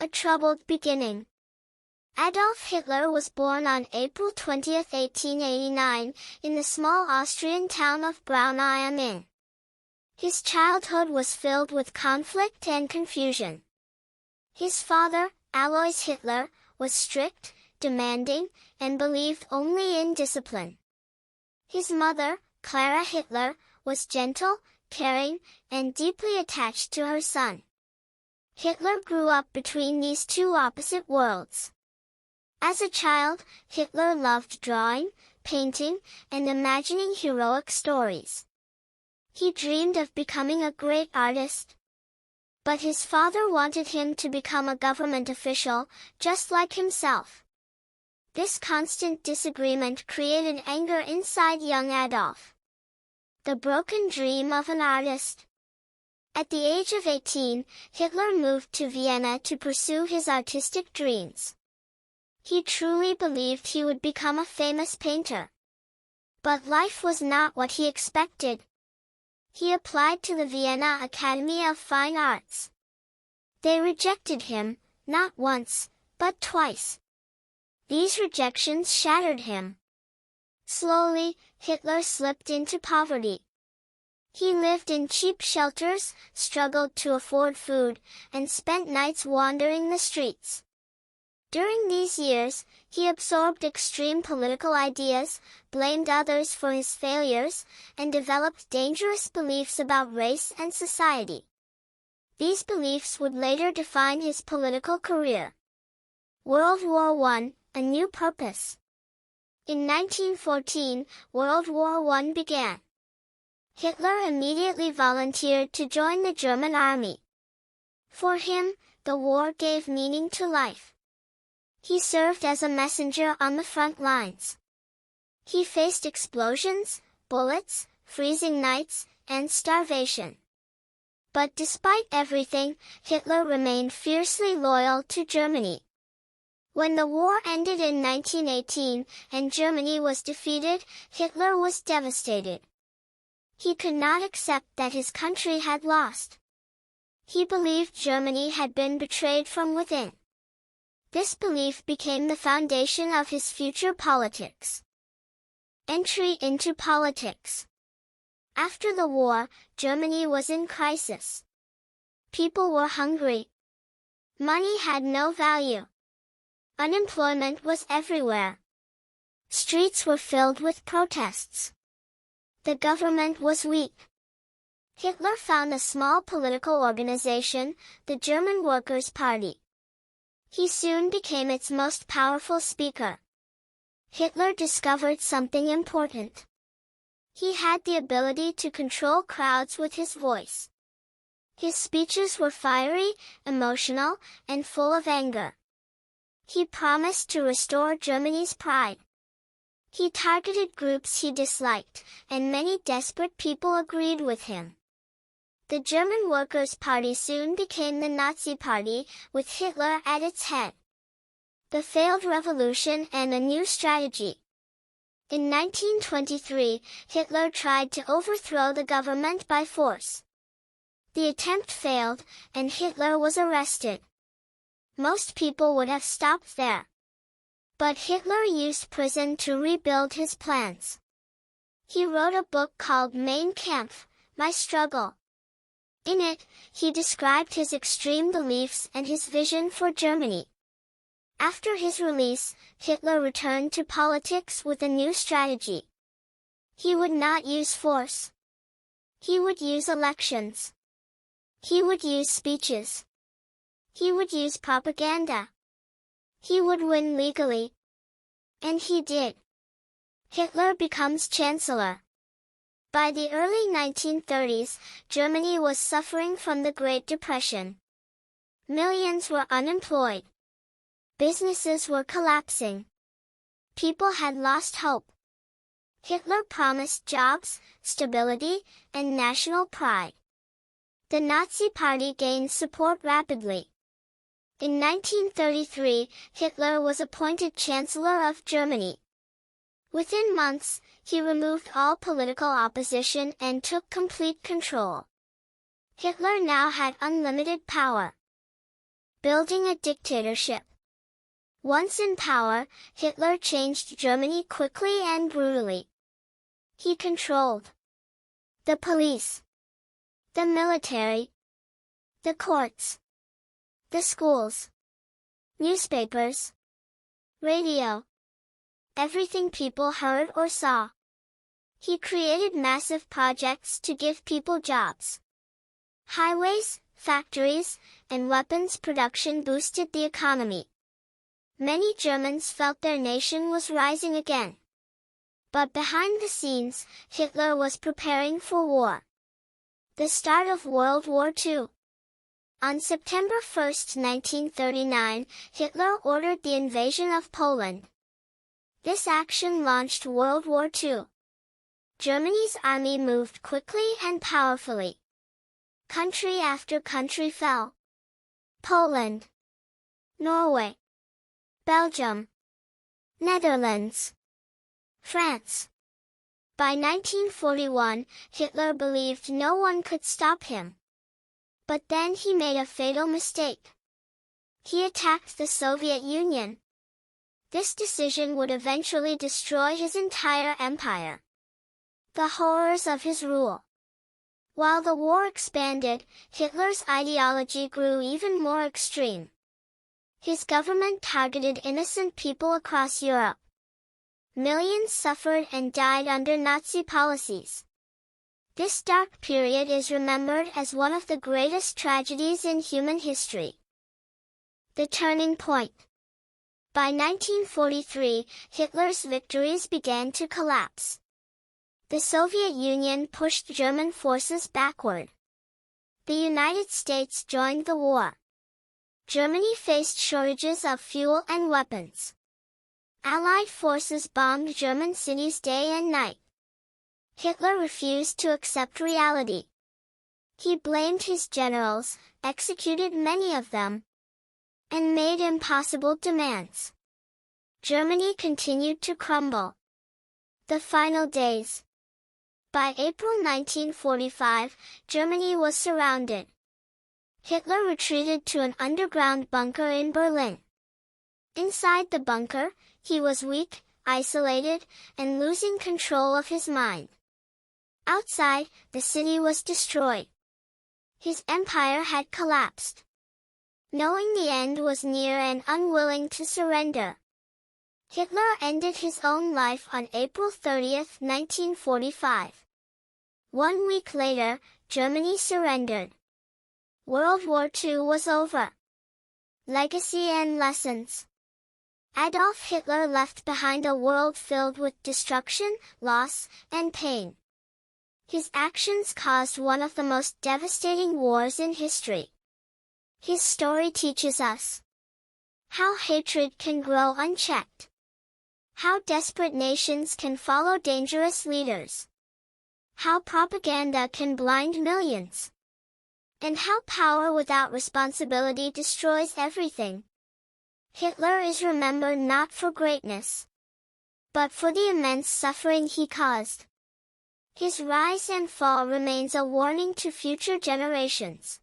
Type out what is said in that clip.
A troubled beginning. Adolf Hitler was born on April 20, 1889, in the small Austrian town of Braunau am Inn. His childhood was filled with conflict and confusion. His father, Alois Hitler, was strict, demanding, and believed only in discipline. His mother, Clara Hitler, was gentle, caring, and deeply attached to her son. Hitler grew up between these two opposite worlds. As a child, Hitler loved drawing, painting, and imagining heroic stories. He dreamed of becoming a great artist. But his father wanted him to become a government official, just like himself. This constant disagreement created anger inside young Adolf. The broken dream of an artist. At the age of 18, Hitler moved to Vienna to pursue his artistic dreams. He truly believed he would become a famous painter. But life was not what he expected. He applied to the Vienna Academy of Fine Arts. They rejected him, not once, but twice. These rejections shattered him. Slowly, Hitler slipped into poverty. He lived in cheap shelters, struggled to afford food, and spent nights wandering the streets. During these years, he absorbed extreme political ideas, blamed others for his failures, and developed dangerous beliefs about race and society. These beliefs would later define his political career. World War I, a new purpose. In 1914, World War I began. Hitler immediately volunteered to join the German army. For him, the war gave meaning to life. He served as a messenger on the front lines. He faced explosions, bullets, freezing nights, and starvation. But despite everything, Hitler remained fiercely loyal to Germany. When the war ended in 1918 and Germany was defeated, Hitler was devastated. He could not accept that his country had lost. He believed Germany had been betrayed from within. This belief became the foundation of his future politics. Entry into politics. After the war, Germany was in crisis. People were hungry. Money had no value. Unemployment was everywhere. Streets were filled with protests. The government was weak. Hitler found a small political organization, the German Workers' Party. He soon became its most powerful speaker. Hitler discovered something important. He had the ability to control crowds with his voice. His speeches were fiery, emotional, and full of anger. He promised to restore Germany's pride. He targeted groups he disliked, and many desperate people agreed with him. The German Workers' Party soon became the Nazi Party, with Hitler at its head. The failed revolution and a new strategy. In 1923, Hitler tried to overthrow the government by force. The attempt failed, and Hitler was arrested. Most people would have stopped there. But Hitler used prison to rebuild his plans. He wrote a book called Mein Kampf, My Struggle. In it, he described his extreme beliefs and his vision for Germany. After his release, Hitler returned to politics with a new strategy. He would not use force. He would use elections. He would use speeches. He would use propaganda. He would win legally. And he did. Hitler becomes chancellor. By the early 1930s, Germany was suffering from the Great Depression. Millions were unemployed. Businesses were collapsing. People had lost hope. Hitler promised jobs, stability, and national pride. The Nazi Party gained support rapidly. In 1933, Hitler was appointed Chancellor of Germany. Within months, he removed all political opposition and took complete control. Hitler now had unlimited power. Building a dictatorship. Once in power, Hitler changed Germany quickly and brutally. He controlled the police, the military, the courts, the schools, newspapers, radio, everything people heard or saw. He created massive projects to give people jobs. Highways, factories, and weapons production boosted the economy. Many Germans felt their nation was rising again. But behind the scenes, Hitler was preparing for war. The start of World War II. On September 1, 1939, Hitler ordered the invasion of Poland. This action launched World War II. Germany's army moved quickly and powerfully. Country after country fell. Poland, Norway, Belgium, Netherlands, France. By 1941, Hitler believed no one could stop him. But then he made a fatal mistake. He attacked the Soviet Union. This decision would eventually destroy his entire empire. The horrors of his rule. While the war expanded, Hitler's ideology grew even more extreme. His government targeted innocent people across Europe. Millions suffered and died under Nazi policies. This dark period is remembered as one of the greatest tragedies in human history. The turning point. By 1943, Hitler's victories began to collapse. The Soviet Union pushed German forces backward. The United States joined the war. Germany faced shortages of fuel and weapons. Allied forces bombed German cities day and night. Hitler refused to accept reality. He blamed his generals, executed many of them, and made impossible demands. Germany continued to crumble. The final days. By April 1945, Germany was surrounded. Hitler retreated to an underground bunker in Berlin. Inside the bunker, he was weak, isolated, and losing control of his mind. Outside, the city was destroyed. His empire had collapsed. Knowing the end was near and unwilling to surrender, Hitler ended his own life on April 30, 1945. 1 week later, Germany surrendered. World War II was over. Legacy and lessons. Adolf Hitler left behind a world filled with destruction, loss, and pain. His actions caused one of the most devastating wars in history. His story teaches us how hatred can grow unchecked, how desperate nations can follow dangerous leaders, how propaganda can blind millions, and how power without responsibility destroys everything. Hitler is remembered not for greatness, but for the immense suffering he caused. His rise and fall remains a warning to future generations.